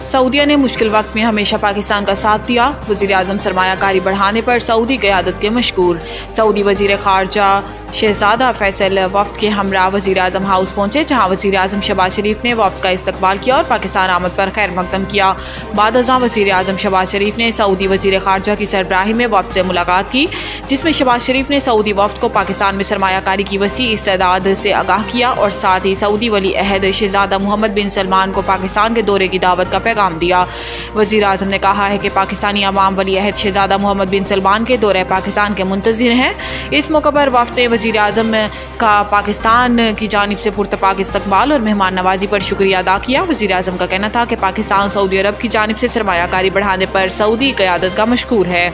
सऊदीया ने मुश्किल वक्त में हमेशा पाकिस्तान का साथ दिया। वज़ीर आज़म सरमायाकारी बढ़ाने पर सऊदी क़यादत के मशकूर। सऊदी वज़ीर ख़ारजा शहज़ादा फैसल वफ़द के हमरा वज़ीर आज़म हाउस पहुँचे, जहाँ वज़ीर आज़म शहबाज शरीफ ने वफ़द का इस्तकबाल किया और पाकिस्तान आमद पर खैर मकदम किया। बाद अज़ां वज़ीर आज़म शहबाज शरीफ ने सऊदी वज़ीर ख़ारजा की सरबराही में वफ़द से मुलाकात की, जिसमें शहबाज शरीफ ने सऊदी वफ़द को पाकिस्तान में सरमायाकारी की वसी इस्तेदाद से आगाह किया और साथ ही सऊदी वली अहद शहज़ादा मोहम्मद बिन सलमान को पाकिस्तान के दौरे की दावत का पैगाम दिया। वज़ीर आज़म ने कहा है कि पाकिस्तानी अवाम वली अहद शहज़ादा मोहम्मद बिन सलमान के दौरे पाकिस्तान के मुंतज़िर हैं। इस मौके पर वफ़द ने वज़ीर आज़म का पाकिस्तान की जानिब से पुरतपाक इस्तकबाल और मेहमान नवाजी पर शुक्रिया अदा किया। वज़ीर आज़म का कहना था कि पाकिस्तान सऊदी अरब की जानिब से सरमायाकारी बढ़ाने पर सऊदी क़यादत का मशकूर है।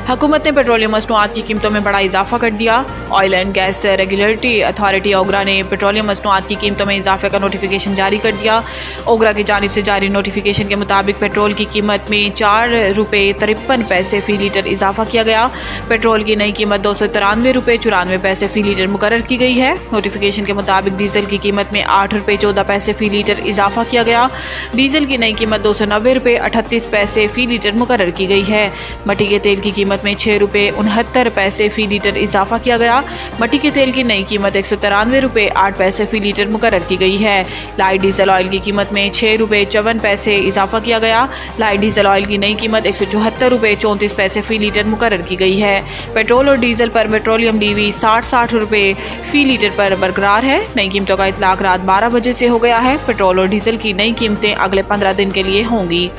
हुकूमत ने पेट्रोलियम मसनूआत की कीमतों में बड़ा इजाफा कर दिया। Oil and gas regulatory authority OGRA ने पेट्रोलियम मसनूआत की कीमतों में इजाफे का नोटिफिकेशन जारी कर दिया। ओगरा की जानिब से जारी नोटिफिकेशन के मुताबिक पेट्रोल की कीमत में 4 रुपये 53 पैसे फ़ी लीटर इजाफा किया गया। पेट्रोल की नई कीमत 293 रुपये 94 पैसे फ़ी लीटर मुकर्रर की गई है। नोटिफिकेशन के मुताबिक डीजल की कीमत में 8 रुपये 14 पैसे फ़ी लीटर इजाफा किया गया। डीजल की नई कीमत 290 रुपये 38 पैसे फ़ी लीटर मुकर्रर की गई है। मट्टी के तेल की कीमत में 6 रुपये 69 पैसे फ़ी लीटर इजाफा किया गया। मट्टी के तेल की नई कीमत 193 रुपये 8 पैसे फ़ी लीटर मुकर्रर की गई है। लाइट डीजल ऑयल की कीमत में 6 रुपये 54 पैसे इजाफा किया गया। लाइट डीजल ऑयल की नई कीमत 174 रुपये 34 पैसे फ़ी लीटर मुकर्रर की गई है। पेट्रोल और डीजल पर पेट्रोलियम डीवी 60 रुपये फ़ी लीटर पर बरकरार है। नई कीमतों का इतलाक रात 12 बजे से हो गया है। पेट्रोल और डीजल की नई कीमतें अगले 15 दिन के लिए होंगी।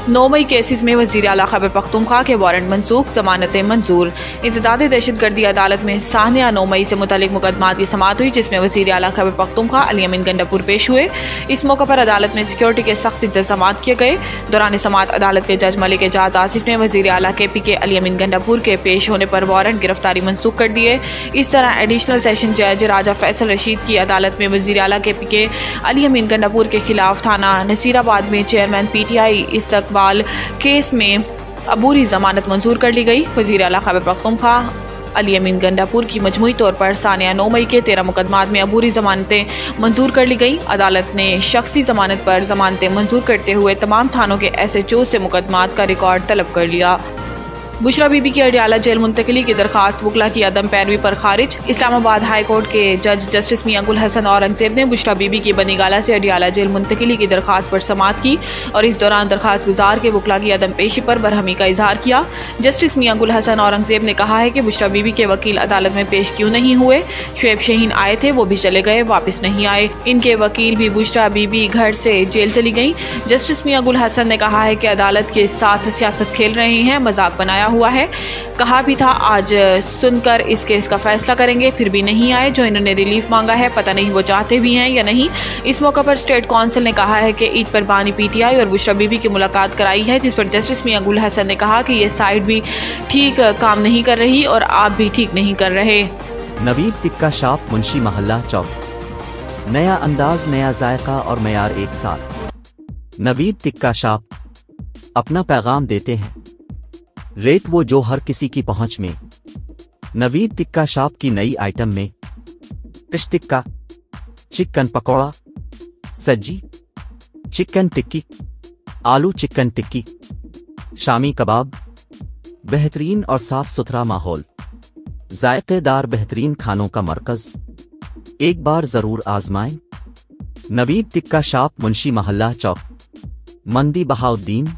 9 मई केसेस में वज़ीर आला खैबर पख्तूनख्वा के वारंट मनसूख, ज़मानतें मंजूर। इंसदाद दहशतगर्दी अदालत में सानिया 9 मई से मुतल्लिक मुकदमात की समाअत हुई, जिसमें वज़ीर आला खैबर पख्तूनख्वा अली अमीन गंडापुर पेश हुए। इस मौके पर अदालत में सिक्योरिटी के सख्त इंतजाम किए गए। दौरान समाअत अदालत के जज मलिक एजाज आसिफ ने वज़ीर आला KPK अली अमीन गंडापुर के पेश होने पर वारंट गिरफ्तारी मनसूख कर दिए। इस तरह एडिशनल सेशन जज राजा फैसल रशीद की अदालत में वज़ीर आला KPK अली अमीन गंडापुर के खिलाफ थाना नसीराबाद में चेयरमैन PTI इस्तकबाल केस में अबूरी जमानत मंजूर कर ली गई। वज़ीर आला खैबर पख्तूनख्वा अली अमीन गंडापुर की मजमूई तौर पर सानिया 9 मई के 13 मुकदमात में अबूरी जमानतें मंजूर कर ली गई। अदालत ने शख्सी जमानत पर जमानतें मंजूर करते हुए तमाम थानों के SHO से मुकदमात का रिकॉर्ड तलब कर लिया। बुशरा बीबी की अडियाला जेल मुंतकिली की दरखास्त वकला की अदम पैरवी पर खारिज। इस्लामाबाद हाई कोर्ट के जज जस्टिस मियां गुल हसन औरंगजेब ने बुशरा बीबी की बनीगाला से अडियाला जेल मुंतकिली की दरखास्त पर समाअत की और इस दौरान दरखास्त गुजार के वकला की अदम पेशी पर बरहमी का इजहार किया। जस्टिस मियां गुल हसन औरंगजेब ने कहा है कि बुशरा बीबी के वकील अदालत में पेश क्यों नहीं हुए। शुएब शहीन आए थे, वो भी चले गए, वापस नहीं आए। इनके वकील भी बुशरा बीबी घर से जेल चली गई। जस्टिस मियां गुल हसन ने कहा है कि अदालत के साथ सियासत खेल रहे हैं, मजाक बनाया हुआ है। कहा भी था आज सुनकर इस केस का फैसला करेंगे, फिर भी नहीं आए। जो इन्होंने रिलीफ मांगा है, पता नहीं वो चाहते भी हैं या नहीं। इस मौके पर स्टेट काउंसिल ने कहा है कि ईद पर बानी PTI और बुशरा बीबी की मुलाकात कराई है, जिस पर जस्टिस मियां गुल हसन ने कहा कि ये साइड भी ठीक काम नहीं कर रही और आप भी ठीक नहीं कर रहे। नवीद टिक्का शॉप, मुंशी महल्ला चौक। नया अंदाज, नया जायका और मयार एक साथ। नवीद टिक्का शॉप अपना पैगाम देते हैं, रेट वो जो हर किसी की पहुंच में। नवीद टिक्का शॉप की नई आइटम में फिश टिक्का, चिकन पकौड़ा, सज्जी, चिकन टिक्की, आलू चिकन टिक्की, शामी कबाब। बेहतरीन और साफ सुथरा माहौल, जायकेदार बेहतरीन खानों का मरकज, एक बार जरूर आजमाएं। नवीद टिक्का शॉप, मुंशी महल्ला चौक, मंदी बहाउद्दीन।